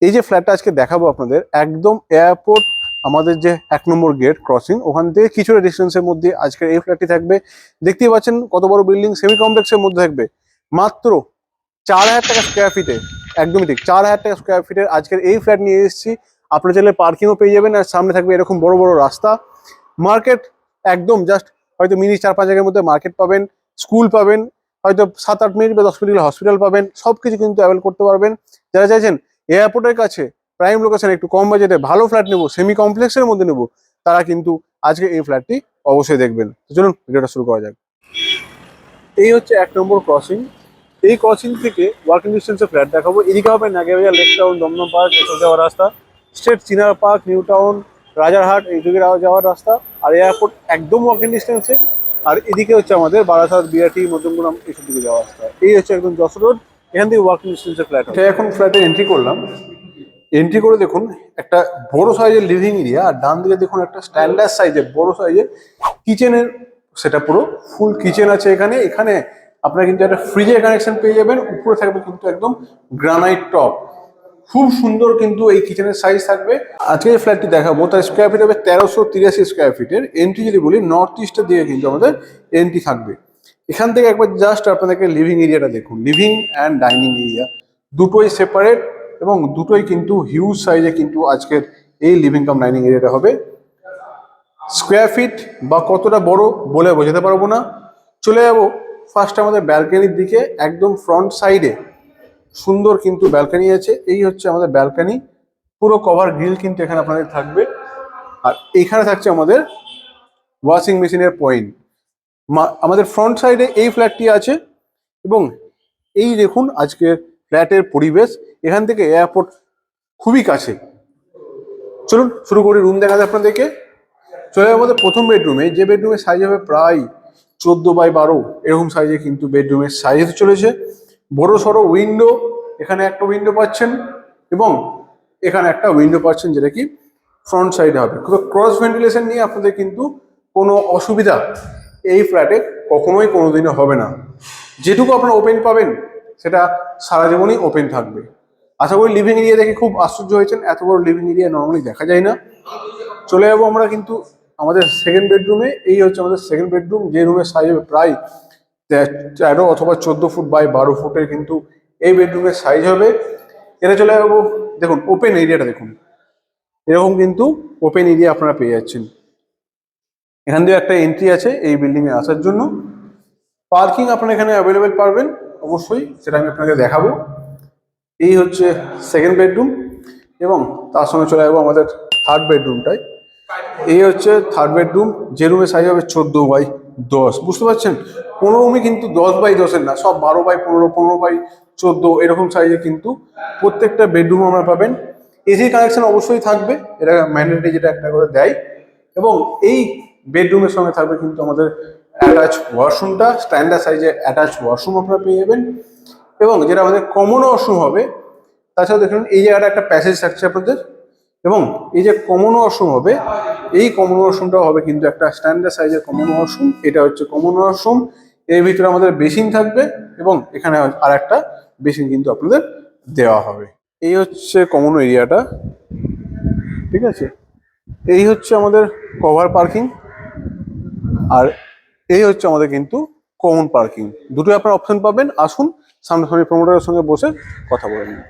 এই যে ফ্ল্যাটটা আজকে দেখাবো আপনাদের একদম এয়ারপোর্ট আমাদের যে 1 নম্বর গেট ক্রসিং ওখান থেকে কিছুটা ডিস্টেন্সের মধ্যে আজকের এই ফ্ল্যাটটি থাকবে। দেখতেই পাচ্ছেন কত বড় বিল্ডিং, সেমি কমপ্লেক্সের মধ্যে থাকবে মাত্র 4,000 টাকা স্কোয়ার ফিটে। একদমই ঠিক, 4,000 টাকা স্কোয়ার ফিটের আজকের এই ফ্ল্যাট নিয়ে এসেছি। আপনারা চাইলে পার্কিংও পেয়ে যাবেন, আর সামনে থাকবে এরকম বড় বড় রাস্তা, মার্কেট একদম জাস্ট হয়তো মিনিট 4-5 জায়গার মধ্যে মার্কেট পাবেন, স্কুল পাবেন, হয়তো 7-8 মিনিট বা 10 মিনিট হসপিটাল পাবেন, সবকিছু কিন্তু অ্যাভেল করতে পারবেন। যারা চাইছেন এয়ারপোর্টের কাছে প্রাইম লোকেশনে একটু কম বাজেটে ভালো ফ্ল্যাট নেবো, সেমি কমপ্লেক্সের মধ্যে নেবো, তারা কিন্তু আজকে এই ফ্ল্যাটটি অবশ্যই দেখবেন। তো চলুন ভিডিওটা শুরু করা যাক। এই হচ্ছে 1 নম্বর ক্রসিং। এই ক্রসিং থেকে ওয়াকিং ডিস্টেন্সে ফ্ল্যাট দেখাবো। এদিকে হবে নাগেবাজার, লেক টাউন, দমদম পার্ক, এসব যাওয়ার রাস্তা, স্ট্রেট চিনার পার্ক, নিউ টাউন, রাজারহাট এইদিকে যাওয়ার রাস্তা, আর এয়ারপোর্ট একদম ওয়াকিং ডিস্টেন্সে। আর এদিকে হচ্ছে আমাদের বারাসাত, বিআরটি, মধ্যমগ্রাম এইসব দিকে যাওয়ার রাস্তা। এই হচ্ছে একদম যশোর রোড, এখান থেকে ওয়াকিং ডিস্টেন্সে ফ্ল্যাট। এখন ফ্ল্যাটে এন্ট্রি করলাম। এন্ট্রি করে দেখুন একটা বড় সাইজের লিভিং এরিয়া, আর ডান দিকে দেখুন একটা স্ট্যান্ডার্ড সাইজের বড় সাইজের কিচেনের, সেটা পুরো ফুল কিচেন আছে এখানে। এখানে আপনারা কিন্তু একটা ফ্রিজের কানেকশন পেয়ে যাবেন, উপরে থাকবে কিন্তু একদম গ্রানাইট টপ। খুব সুন্দর কিন্তু এই কিচেনের সাইজ থাকবে। আজকে যে ফ্ল্যাটটি দেখাবো তার স্কোয়ার ফিট হবে 1383 স্কোয়ার ফিটের। এন্ট্রি যদি বলি নর্থ ইস্টের দিকে কিন্তু আমাদের এন্ট্রি থাকবে। এখান থেকে একবার জাস্ট আপনাদেরকে লিভিং এরিয়াটা দেখুন, লিভিং অ্যান্ড ডাইনিং এরিয়া দুটোই সেপারেট, এবং দুটোই কিন্তু হিউজ সাইজে কিন্তু আজকের এই লিভিং কাম ডাইনিং এরিয়াটা হবে। স্কোয়ার ফিট বা কতটা বড় বলে বোঝাতে পারবো না। চলে যাবো ফার্স্ট আমাদের ব্যালকানির দিকে। একদম ফ্রন্ট সাইডে সুন্দর কিন্তু ব্যালকানি আছে। এই হচ্ছে আমাদের ব্যালকানি, পুরো কভার গ্রিল কিন্তু এখানে আপনাদের থাকবে। আর এইখানে থাকছে আমাদের ওয়াশিং মেশিনের পয়েন্ট। আমাদের ফ্রন্ট সাইডে এই ফ্ল্যাটটি আছে, এবং এই দেখুন আজকের ফ্ল্যাটের পরিবেশ। এখান থেকে এয়ারপোর্ট খুবই কাছে। চলুন শুরু করি রুম দেখাতে আপনাদেরকে। চলে যাবো আমাদের প্রথম বেডরুমে, যে বেডরুমের সাইজ হবে প্রায় 14x12 এরকম সাইজে কিন্তু বেডরুমের সাইজ হতে চলেছে। বড় সড়ো উইন্ডো, এখানে একটা উইন্ডো পাচ্ছেন, এবং এখানে একটা উইন্ডো পাচ্ছেন, যেটা কি ফ্রন্ট সাইডে হবে। ক্রস ভেন্টিলেশন নিয়ে আপনাদের কিন্তু কোনো অসুবিধা এই ফ্ল্যাটে কখনোই কোনোদিনও হবে না। যেটুকু আপনারা ওপেন পাবেন সেটা সারা জীবনই ওপেন থাকবে। আশা করি লিভিং এরিয়া দেখে খুব আশ্চর্য হয়েছেন, এত বড় লিভিং এরিয়া নর্মালি দেখা যায় না। চলে যাবো আমরা কিন্তু আমাদের সেকেন্ড বেডরুমে। এই হচ্ছে আমাদের সেকেন্ড বেডরুম, যে রুমের সাইজ হবে প্রায় 13 অথবা 14 ফুট বাই 12 ফুটের কিন্তু এই বেডরুমের সাইজ হবে। এটা চলে যাবো, দেখুন ওপেন এরিয়াটা দেখুন, এরকম কিন্তু ওপেন এরিয়া আপনারা পেয়ে যাচ্ছেন। এখান দিয়ে একটা এন্ট্রি আছে এই বিল্ডিং এ আসার জন্য। পার্কিং আপনারা এখানে অ্যাভেলেবেল পারবেন অবশ্যই, সেটা আমি আপনাকে দেখাবো। এই হচ্ছে সেকেন্ড বেডরুম, এবং তার সঙ্গে চলে যাবো আমাদের থার্ড বেডরুমটায়। এই হচ্ছে থার্ড বেডরুম, যে রুমের সাইজ হবে 14x10। বুঝতে পারছেন, কোনো রুমই কিন্তু 10x10-এর না, সব 12x15, 15x14 এরকম সাইজে কিন্তু প্রত্যেকটা বেডরুম আমরা পাবেন। এসি কানেকশন অবশ্যই থাকবে, এটা ম্যান্ডেটরি, যেটা একটা করে দেয়। এবং এই বেডরুমের সঙ্গে থাকবে কিন্তু আমাদের অ্যাটাচ ওয়াশরুমটা, স্ট্যান্ডার্ড সাইজে অ্যাটাচ ওয়াশরুম আপনারা পেয়ে যাবেন। এবং যেটা আমাদের কমন ওয়াশরুম হবে, তাছাড়া দেখুন এই জায়গাটা একটা প্যাসেজ থাকছে আপনাদের, এবং এই যে কমন ওয়াশরুম হবে, এই কমন ওয়াশরুমটাও হবে কিন্তু একটা স্ট্যান্ডার্ড সাইজের কমন ওয়াশরুম। এটা হচ্ছে কমন ওয়াশরুম। এর ভিতরে আমাদের বেসিন থাকবে, এবং এখানে আর একটা বেসিন কিন্তু আপনাদের দেওয়া হবে। এই হচ্ছে কমন এরিয়াটা, ঠিক আছে। এই হচ্ছে আমাদের কভার পার্কিং, আর এই হচ্ছে আমাদের কিন্তু কমন পার্কিং। দুটোই আপনার অপশন পাবেন। আসুন সামনাসামনি প্রমোটারের সঙ্গে বসে কথা বলে নিন।